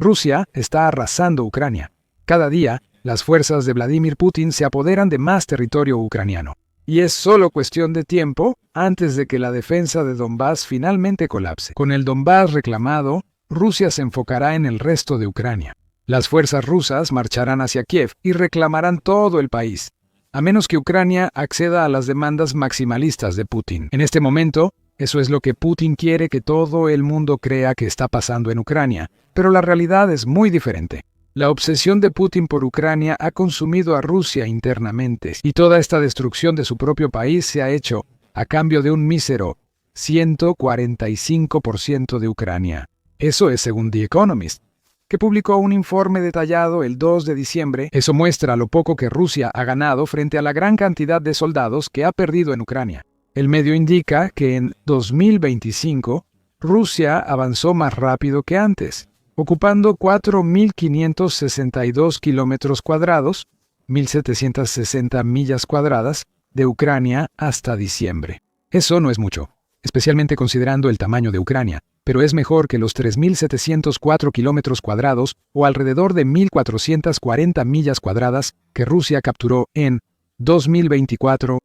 Rusia está arrasando Ucrania. Cada día, las fuerzas de Vladimir Putin se apoderan de más territorio ucraniano. Y es solo cuestión de tiempo antes de que la defensa de Donbass finalmente colapse. Con el Donbass reclamado, Rusia se enfocará en el resto de Ucrania. Las fuerzas rusas marcharán hacia Kiev y reclamarán todo el país, a menos que Ucrania acceda a las demandas maximalistas de Putin. En este momento, eso es lo que Putin quiere que todo el mundo crea que está pasando en Ucrania, pero la realidad es muy diferente. La obsesión de Putin por Ucrania ha consumido a Rusia internamente, y toda esta destrucción de su propio país se ha hecho a cambio de un mísero 145% de Ucrania. Eso es según The Economist, que publicó un informe detallado el 2 de diciembre. Eso muestra lo poco que Rusia ha ganado frente a la gran cantidad de soldados que ha perdido en Ucrania. El medio indica que en 2025, Rusia avanzó más rápido que antes, ocupando 4.562 kilómetros cuadrados, 1.760 millas cuadradas, de Ucrania hasta diciembre. Eso no es mucho, especialmente considerando el tamaño de Ucrania, pero es mejor que los 3.704 kilómetros cuadrados o alrededor de 1.440 millas cuadradas que Rusia capturó en 2024.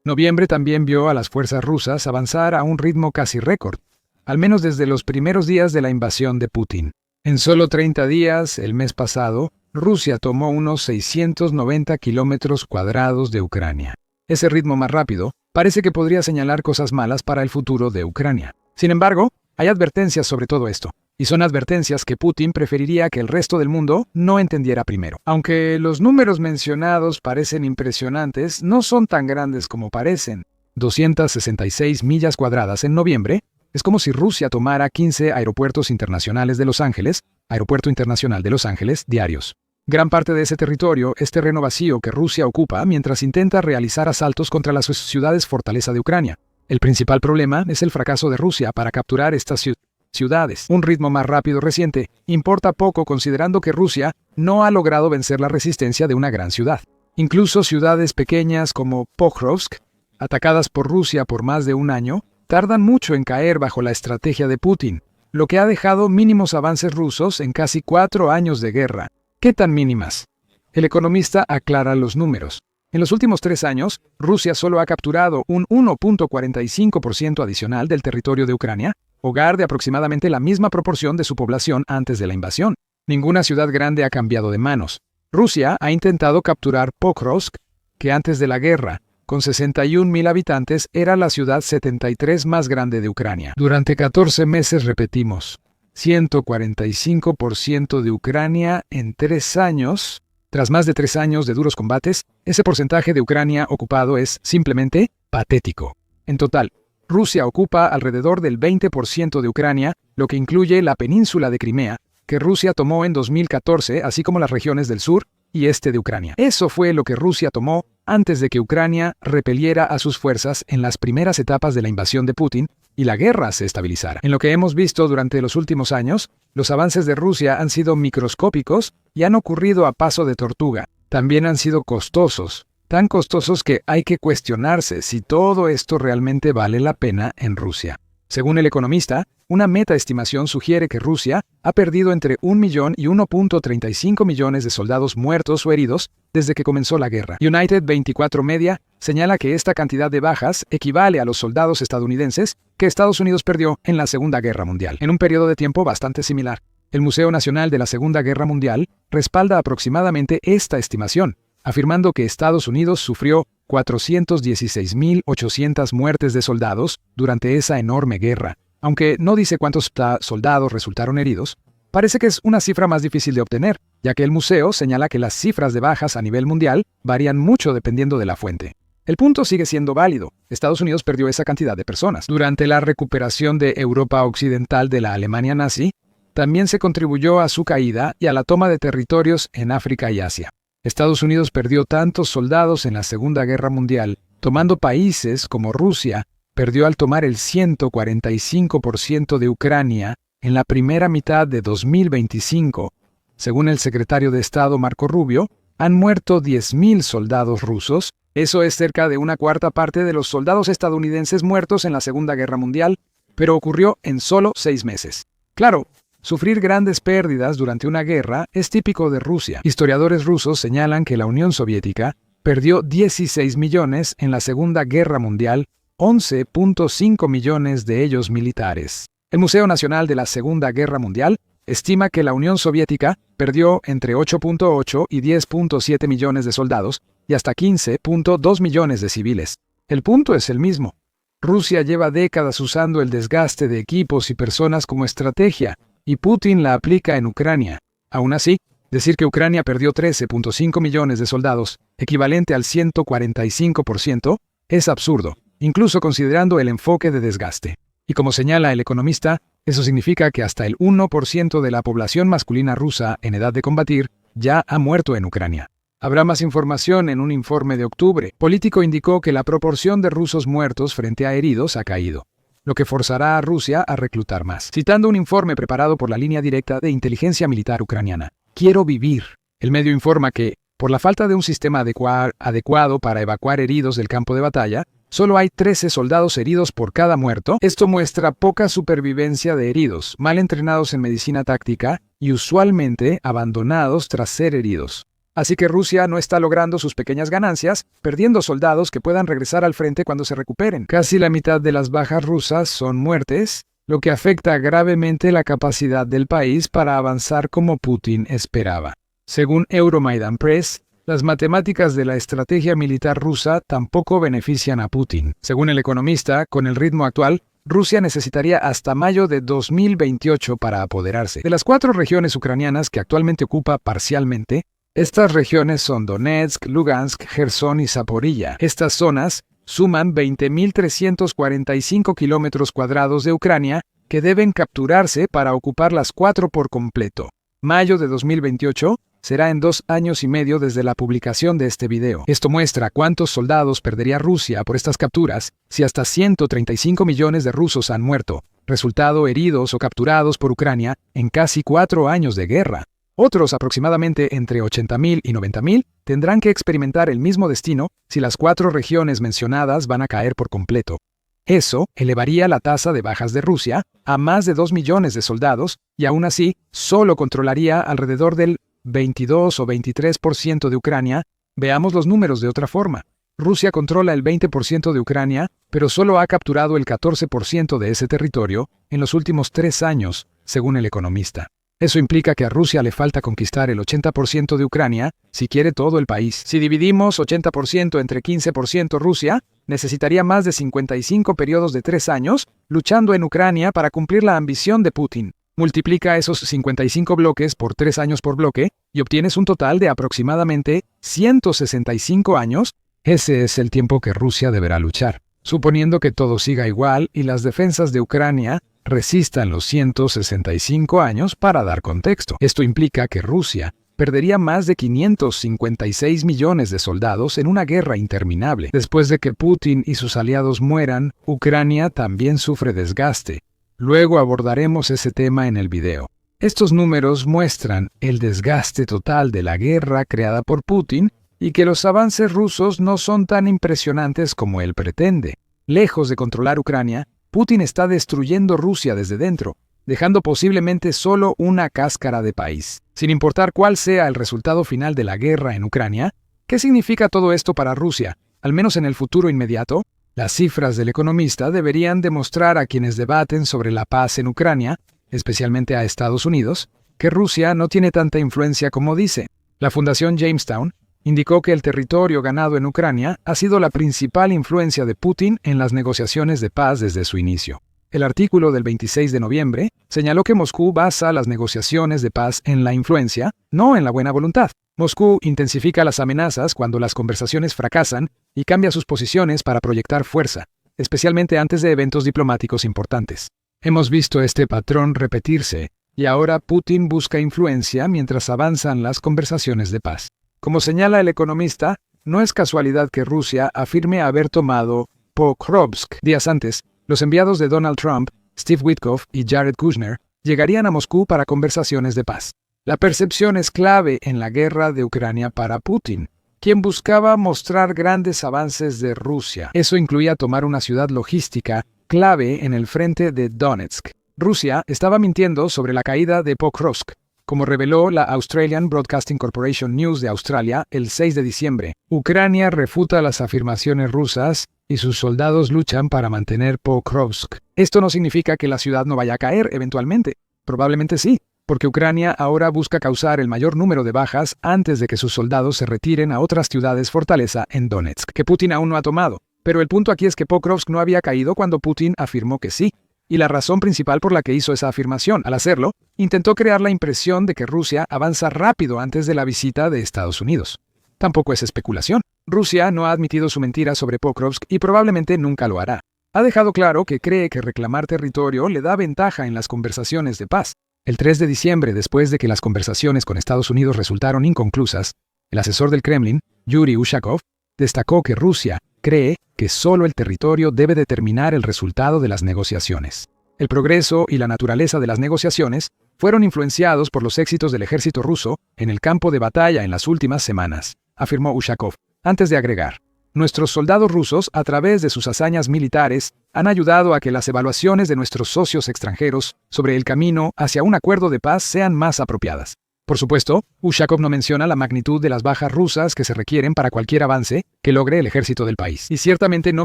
Noviembre también vio a las fuerzas rusas avanzar a un ritmo casi récord, al menos desde los primeros días de la invasión de Putin. En solo 30 días, el mes pasado, Rusia tomó unos 690 kilómetros cuadrados de Ucrania. Ese ritmo más rápido parece que podría señalar cosas malas para el futuro de Ucrania. Sin embargo, hay advertencias sobre todo esto, y son advertencias que Putin preferiría que el resto del mundo no entendiera primero. Aunque los números mencionados parecen impresionantes, no son tan grandes como parecen. 266 millas cuadradas en noviembre es como si Rusia tomara 15 aeropuertos internacionales de Los Ángeles, Aeropuerto Internacional de Los Ángeles, diarios. Gran parte de ese territorio es terreno vacío que Rusia ocupa mientras intenta realizar asaltos contra las ciudades fortaleza de Ucrania. El principal problema es el fracaso de Rusia para capturar estas ciudades. Un ritmo más rápido reciente importa poco considerando que Rusia no ha logrado vencer la resistencia de una gran ciudad. Incluso ciudades pequeñas como Pokrovsk, atacadas por Rusia por más de un año, tardan mucho en caer bajo la estrategia de Putin, lo que ha dejado mínimos avances rusos en casi 4 años de guerra. ¿Qué tan mínimas? El economista aclara los números. En los últimos 3 años, Rusia solo ha capturado un 1.45% adicional del territorio de Ucrania, hogar de aproximadamente la misma proporción de su población antes de la invasión. Ninguna ciudad grande ha cambiado de manos. Rusia ha intentado capturar Pokrovsk, que antes de la guerra, con 61.000 habitantes, era la ciudad 73 más grande de Ucrania. Durante 14 meses repetimos, 145% de Ucrania en 3 años. Tras más de 3 años de duros combates, ese porcentaje de Ucrania ocupado es simplemente patético. En total, Rusia ocupa alrededor del 20% de Ucrania, lo que incluye la península de Crimea, que Rusia tomó en 2014, así como las regiones del sur y este de Ucrania. Eso fue lo que Rusia tomó antes de que Ucrania repeliera a sus fuerzas en las primeras etapas de la invasión de Putin y la guerra se estabilizara. En lo que hemos visto durante los últimos años, los avances de Rusia han sido microscópicos y han ocurrido a paso de tortuga. También han sido costosos, tan costosos que hay que cuestionarse si todo esto realmente vale la pena en Rusia. Según el economista, una metaestimación sugiere que Rusia ha perdido entre 1 millón y 1.35 millones de soldados muertos o heridos desde que comenzó la guerra. United 24 Media señala que esta cantidad de bajas equivale a los soldados estadounidenses que Estados Unidos perdió en la Segunda Guerra Mundial, en un periodo de tiempo bastante similar. El Museo Nacional de la Segunda Guerra Mundial respalda aproximadamente esta estimación, afirmando que Estados Unidos sufrió 416.800 muertes de soldados durante esa enorme guerra. Aunque no dice cuántos soldados resultaron heridos, parece que es una cifra más difícil de obtener, ya que el museo señala que las cifras de bajas a nivel mundial varían mucho dependiendo de la fuente. El punto sigue siendo válido. Estados Unidos perdió esa cantidad de personas. Durante la recuperación de Europa Occidental de la Alemania nazi, también se contribuyó a su caída y a la toma de territorios en África y Asia. Estados Unidos perdió tantos soldados en la Segunda Guerra Mundial, tomando países como Rusia, perdió al tomar el 145% de Ucrania en la primera mitad de 2025. Según el secretario de Estado Marco Rubio, han muerto 10.000 soldados rusos. Eso es cerca de una cuarta parte de los soldados estadounidenses muertos en la Segunda Guerra Mundial, pero ocurrió en solo 6 meses. Claro, sufrir grandes pérdidas durante una guerra es típico de Rusia. Historiadores rusos señalan que la Unión Soviética perdió 16 millones en la Segunda Guerra Mundial, 11.5 millones de ellos militares. El Museo Nacional de la Segunda Guerra Mundial estima que la Unión Soviética perdió entre 8.8 y 10.7 millones de soldados y hasta 15.2 millones de civiles. El punto es el mismo. Rusia lleva décadas usando el desgaste de equipos y personas como estrategia, y Putin la aplica en Ucrania. Aún así, decir que Ucrania perdió 13.5 millones de soldados, equivalente al 145%, es absurdo, incluso considerando el enfoque de desgaste. Y como señala el economista, eso significa que hasta el 1% de la población masculina rusa en edad de combatir ya ha muerto en Ucrania. Habrá más información en un informe de octubre. Político indicó que la proporción de rusos muertos frente a heridos ha caído, lo que forzará a Rusia a reclutar más. Citando un informe preparado por la línea directa de inteligencia militar ucraniana, Quiero vivir. El medio informa que, por la falta de un sistema adecuado para evacuar heridos del campo de batalla, solo hay 13 soldados heridos por cada muerto. Esto muestra poca supervivencia de heridos, mal entrenados en medicina táctica y usualmente abandonados tras ser heridos. Así que Rusia no está logrando sus pequeñas ganancias, perdiendo soldados que puedan regresar al frente cuando se recuperen. Casi la mitad de las bajas rusas son muertes, lo que afecta gravemente la capacidad del país para avanzar como Putin esperaba. Según Euromaidan Press, las matemáticas de la estrategia militar rusa tampoco benefician a Putin. Según el economista, con el ritmo actual, Rusia necesitaría hasta mayo de 2028 para apoderarse. De las 4 regiones ucranianas que actualmente ocupa parcialmente, estas regiones son Donetsk, Lugansk, Gerson y Zaporilla. Estas zonas suman 20.345 kilómetros cuadrados de Ucrania que deben capturarse para ocupar las 4 por completo. Mayo de 2028 será en 2 años y medio desde la publicación de este video. Esto muestra cuántos soldados perdería Rusia por estas capturas si hasta 135 millones de rusos han muerto, resultado heridos o capturados por Ucrania en casi 4 años de guerra. Otros, aproximadamente entre 80.000 y 90.000, tendrán que experimentar el mismo destino si las 4 regiones mencionadas van a caer por completo. Eso elevaría la tasa de bajas de Rusia a más de 2 millones de soldados y aún así solo controlaría alrededor del 22 o 23% de Ucrania. Veamos los números de otra forma. Rusia controla el 20% de Ucrania, pero solo ha capturado el 14% de ese territorio en los últimos 3 años, según el economista. Eso implica que a Rusia le falta conquistar el 80% de Ucrania si quiere todo el país. Si dividimos 80% entre 15%, Rusia necesitaría más de 55 periodos de 3 años luchando en Ucrania para cumplir la ambición de Putin. Multiplica esos 55 bloques por 3 años por bloque y obtienes un total de aproximadamente 165 años. Ese es el tiempo que Rusia deberá luchar. Suponiendo que todo siga igual y las defensas de Ucrania resistan los 165 años. Para dar contexto, esto implica que Rusia perdería más de 556 millones de soldados en una guerra interminable. Después de que Putin y sus aliados mueran, Ucrania también sufre desgaste. Luego abordaremos ese tema en el video. Estos números muestran el desgaste total de la guerra creada por Putin y que los avances rusos no son tan impresionantes como él pretende. Lejos de controlar Ucrania, Putin está destruyendo Rusia desde dentro, dejando posiblemente solo una cáscara de país. Sin importar cuál sea el resultado final de la guerra en Ucrania, ¿qué significa todo esto para Rusia, al menos en el futuro inmediato? Las cifras del economista deberían demostrar a quienes debaten sobre la paz en Ucrania, especialmente a Estados Unidos, que Rusia no tiene tanta influencia como dice. La Fundación Jamestown indicó que el territorio ganado en Ucrania ha sido la principal influencia de Putin en las negociaciones de paz desde su inicio. El artículo del 26 de noviembre señaló que Moscú basa las negociaciones de paz en la influencia, no en la buena voluntad. Moscú intensifica las amenazas cuando las conversaciones fracasan y cambia sus posiciones para proyectar fuerza, especialmente antes de eventos diplomáticos importantes. Hemos visto este patrón repetirse, y ahora Putin busca influencia mientras avanzan las conversaciones de paz. Como señala el economista, no es casualidad que Rusia afirme haber tomado Pokrovsk. Días antes, los enviados de Donald Trump, Steve Witkoff y Jared Kushner llegarían a Moscú para conversaciones de paz. La percepción es clave en la guerra de Ucrania para Putin, quien buscaba mostrar grandes avances de Rusia. Eso incluía tomar una ciudad logística clave en el frente de Donetsk. Rusia estaba mintiendo sobre la caída de Pokrovsk, como reveló la Australian Broadcasting Corporation News de Australia el 6 de diciembre. Ucrania refuta las afirmaciones rusas y sus soldados luchan para mantener Pokrovsk. Esto no significa que la ciudad no vaya a caer eventualmente. Probablemente sí, porque Ucrania ahora busca causar el mayor número de bajas antes de que sus soldados se retiren a otras ciudades fortaleza en Donetsk, que Putin aún no ha tomado. Pero el punto aquí es que Pokrovsk no había caído cuando Putin afirmó que sí. Y la razón principal por la que hizo esa afirmación, al hacerlo, intentó crear la impresión de que Rusia avanza rápido antes de la visita de Estados Unidos. Tampoco es especulación. Rusia no ha admitido su mentira sobre Pokrovsk y probablemente nunca lo hará. Ha dejado claro que cree que reclamar territorio le da ventaja en las conversaciones de paz. El 3 de diciembre, después de que las conversaciones con Estados Unidos resultaron inconclusas, el asesor del Kremlin, Yuri Ushakov, destacó que Rusia cree que solo el territorio debe determinar el resultado de las negociaciones. El progreso y la naturaleza de las negociaciones fueron influenciados por los éxitos del ejército ruso en el campo de batalla en las últimas semanas, afirmó Ushakov, antes de agregar: nuestros soldados rusos, a través de sus hazañas militares, han ayudado a que las evaluaciones de nuestros socios extranjeros sobre el camino hacia un acuerdo de paz sean más apropiadas. Por supuesto, Ushakov no menciona la magnitud de las bajas rusas que se requieren para cualquier avance que logre el ejército del país. Y ciertamente no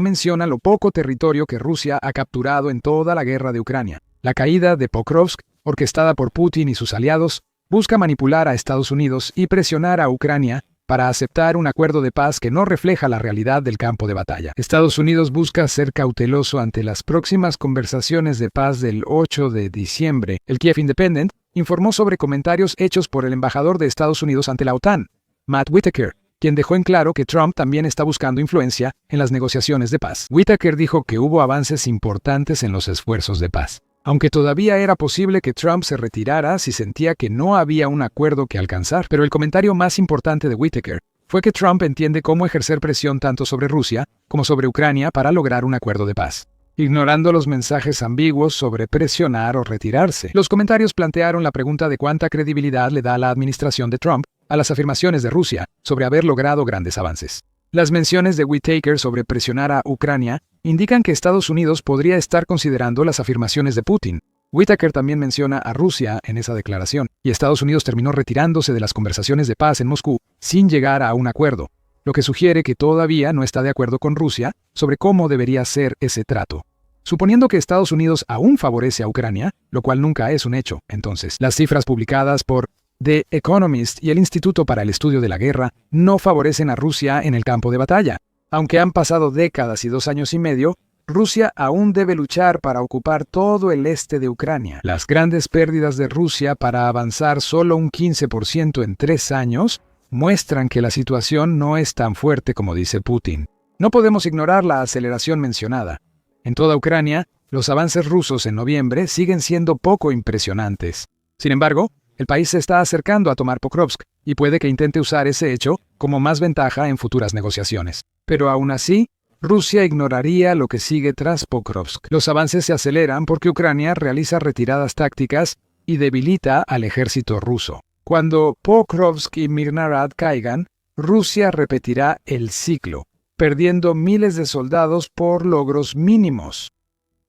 menciona lo poco territorio que Rusia ha capturado en toda la guerra de Ucrania. La caída de Pokrovsk, orquestada por Putin y sus aliados, busca manipular a Estados Unidos y presionar a Ucrania para aceptar un acuerdo de paz que no refleja la realidad del campo de batalla. Estados Unidos busca ser cauteloso ante las próximas conversaciones de paz del 8 de diciembre. El Kiev Independent informó sobre comentarios hechos por el embajador de Estados Unidos ante la OTAN, Matt Whitaker, quien dejó en claro que Trump también está buscando influencia en las negociaciones de paz. Whitaker dijo que hubo avances importantes en los esfuerzos de paz, aunque todavía era posible que Trump se retirara si sentía que no había un acuerdo que alcanzar. Pero el comentario más importante de Whitaker fue que Trump entiende cómo ejercer presión tanto sobre Rusia como sobre Ucrania para lograr un acuerdo de paz, ignorando los mensajes ambiguos sobre presionar o retirarse. Los comentarios plantearon la pregunta de cuánta credibilidad le da la administración de Trump a las afirmaciones de Rusia sobre haber logrado grandes avances. Las menciones de Whitaker sobre presionar a Ucrania indican que Estados Unidos podría estar considerando las afirmaciones de Putin. Whitaker también menciona a Rusia en esa declaración, y Estados Unidos terminó retirándose de las conversaciones de paz en Moscú sin llegar a un acuerdo, lo que sugiere que todavía no está de acuerdo con Rusia sobre cómo debería ser ese trato. Suponiendo que Estados Unidos aún favorece a Ucrania, lo cual nunca es un hecho, entonces, las cifras publicadas por The Economist y el Instituto para el Estudio de la Guerra no favorecen a Rusia en el campo de batalla. Aunque han pasado décadas y 2 años y medio, Rusia aún debe luchar para ocupar todo el este de Ucrania. Las grandes pérdidas de Rusia para avanzar solo un 15% en 3 años muestran que la situación no es tan fuerte como dice Putin. No podemos ignorar la aceleración mencionada. En toda Ucrania, los avances rusos en noviembre siguen siendo poco impresionantes. Sin embargo, el país se está acercando a tomar Pokrovsk y puede que intente usar ese hecho como más ventaja en futuras negociaciones. Pero aún así, Rusia ignoraría lo que sigue tras Pokrovsk. Los avances se aceleran porque Ucrania realiza retiradas tácticas y debilita al ejército ruso. Cuando Pokrovsk y Mirnarad caigan, Rusia repetirá el ciclo, perdiendo miles de soldados por logros mínimos.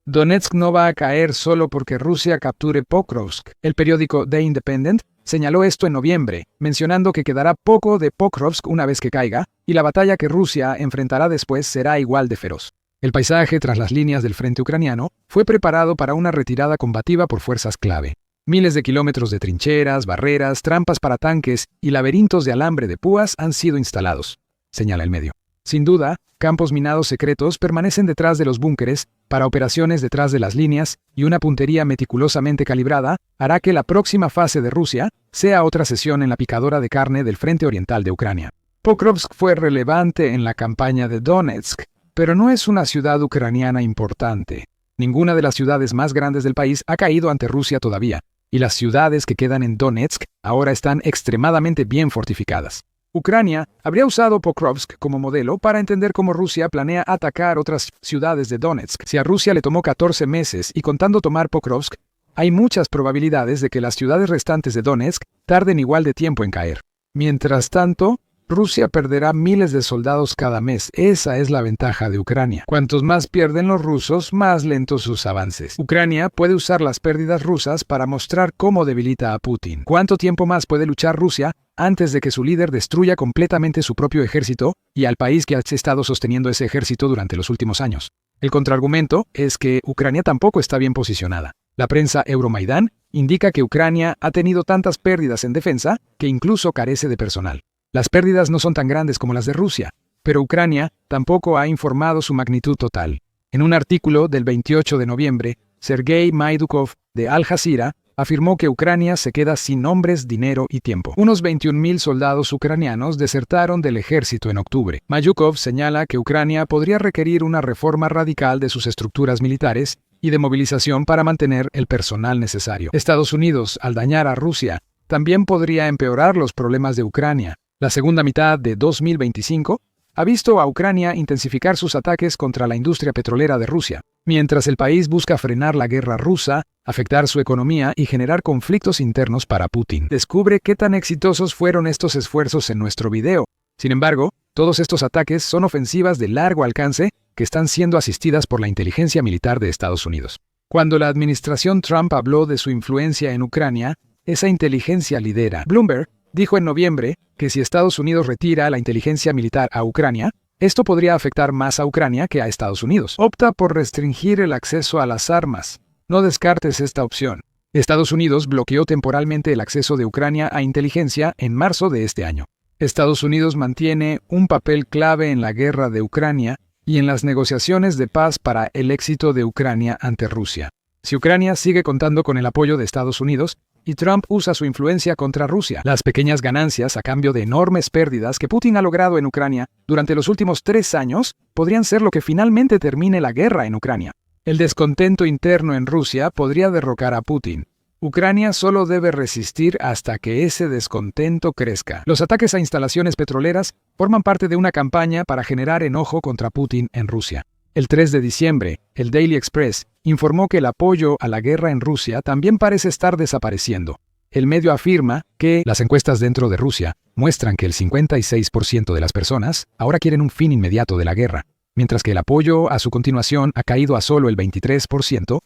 Donetsk no va a caer solo porque Rusia capture Pokrovsk. El periódico The Independent señaló esto en noviembre, mencionando que quedará poco de Pokrovsk una vez que caiga, y la batalla que Rusia enfrentará después será igual de feroz. El paisaje tras las líneas del frente ucraniano fue preparado para una retirada combativa por fuerzas clave. Miles de kilómetros de trincheras, barreras, trampas para tanques y laberintos de alambre de púas han sido instalados, señala el medio. Sin duda, campos minados secretos permanecen detrás de los búnkeres para operaciones detrás de las líneas, y una puntería meticulosamente calibrada hará que la próxima fase de Rusia sea otra sesión en la picadora de carne del frente oriental de Ucrania. Pokrovsk fue relevante en la campaña de Donetsk, pero no es una ciudad ucraniana importante. Ninguna de las ciudades más grandes del país ha caído ante Rusia todavía, y las ciudades que quedan en Donetsk ahora están extremadamente bien fortificadas. Ucrania habría usado Pokrovsk como modelo para entender cómo Rusia planea atacar otras ciudades de Donetsk. Si a Rusia le tomó 14 meses y contando tomar Pokrovsk, hay muchas probabilidades de que las ciudades restantes de Donetsk tarden igual de tiempo en caer. Mientras tanto, Rusia perderá miles de soldados cada mes. Esa es la ventaja de Ucrania. Cuantos más pierden los rusos, más lentos sus avances. Ucrania puede usar las pérdidas rusas para mostrar cómo debilita a Putin. ¿Cuánto tiempo más puede luchar Rusia antes de que su líder destruya completamente su propio ejército y al país que ha estado sosteniendo ese ejército durante los últimos años? El contraargumento es que Ucrania tampoco está bien posicionada. La prensa Euromaidán indica que Ucrania ha tenido tantas pérdidas en defensa que incluso carece de personal. Las pérdidas no son tan grandes como las de Rusia, pero Ucrania tampoco ha informado su magnitud total. En un artículo del 28 de noviembre, Sergei Maydukov, de Al Jazeera, afirmó que Ucrania se queda sin hombres, dinero y tiempo. Unos 21.000 soldados ucranianos desertaron del ejército en octubre. Maydukov señala que Ucrania podría requerir una reforma radical de sus estructuras militares y de movilización para mantener el personal necesario. Estados Unidos, al dañar a Rusia, también podría empeorar los problemas de Ucrania. La segunda mitad de 2025 ha visto a Ucrania intensificar sus ataques contra la industria petrolera de Rusia, mientras el país busca frenar la guerra rusa, afectar su economía y generar conflictos internos para Putin. Descubre qué tan exitosos fueron estos esfuerzos en nuestro video. Sin embargo, todos estos ataques son ofensivas de largo alcance que están siendo asistidas por la inteligencia militar de Estados Unidos. Cuando la administración Trump habló de su influencia en Ucrania, esa inteligencia lidera. Bloomberg dijo en noviembre que si Estados Unidos retira la inteligencia militar a Ucrania, esto podría afectar más a Ucrania que a Estados Unidos. Opta por restringir el acceso a las armas. No descartes esta opción. Estados Unidos bloqueó temporalmente el acceso de Ucrania a inteligencia en marzo de este año. Estados Unidos mantiene un papel clave en la guerra de Ucrania y en las negociaciones de paz para el éxito de Ucrania ante Rusia. Si Ucrania sigue contando con el apoyo de Estados Unidos, y Trump usa su influencia contra Rusia, las pequeñas ganancias a cambio de enormes pérdidas que Putin ha logrado en Ucrania durante los últimos 3 años podrían ser lo que finalmente termine la guerra en Ucrania. El descontento interno en Rusia podría derrocar a Putin. Ucrania solo debe resistir hasta que ese descontento crezca. Los ataques a instalaciones petroleras forman parte de una campaña para generar enojo contra Putin en Rusia. El 3 de diciembre, el Daily Express informó que el apoyo a la guerra en Rusia también parece estar desapareciendo. El medio afirma que las encuestas dentro de Rusia muestran que el 56% de las personas ahora quieren un fin inmediato de la guerra, mientras que el apoyo a su continuación ha caído a solo el 23%.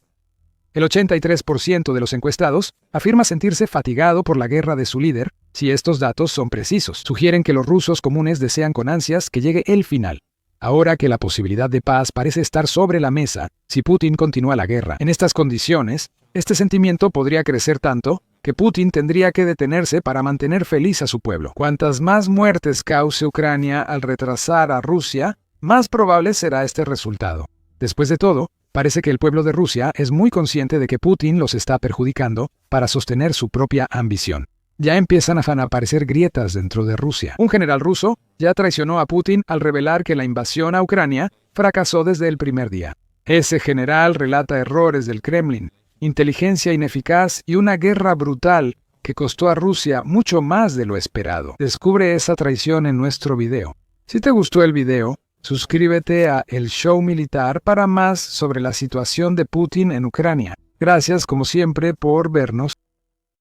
El 83% de los encuestados afirma sentirse fatigado por la guerra de su líder. Si estos datos son precisos, sugieren que los rusos comunes desean con ansias que llegue el final. Ahora que la posibilidad de paz parece estar sobre la mesa, si Putin continúa la guerra en estas condiciones, este sentimiento podría crecer tanto que Putin tendría que detenerse para mantener feliz a su pueblo. Cuantas más muertes cause Ucrania al retrasar a Rusia, más probable será este resultado. Después de todo, parece que el pueblo de Rusia es muy consciente de que Putin los está perjudicando para sostener su propia ambición. Ya empiezan a aparecer grietas dentro de Rusia. Un general ruso ya traicionó a Putin al revelar que la invasión a Ucrania fracasó desde el primer día. Ese general relata errores del Kremlin, inteligencia ineficaz y una guerra brutal que costó a Rusia mucho más de lo esperado. Descubre esa traición en nuestro video. Si te gustó el video, suscríbete a El Show Militar para más sobre la situación de Putin en Ucrania. Gracias como siempre por vernos.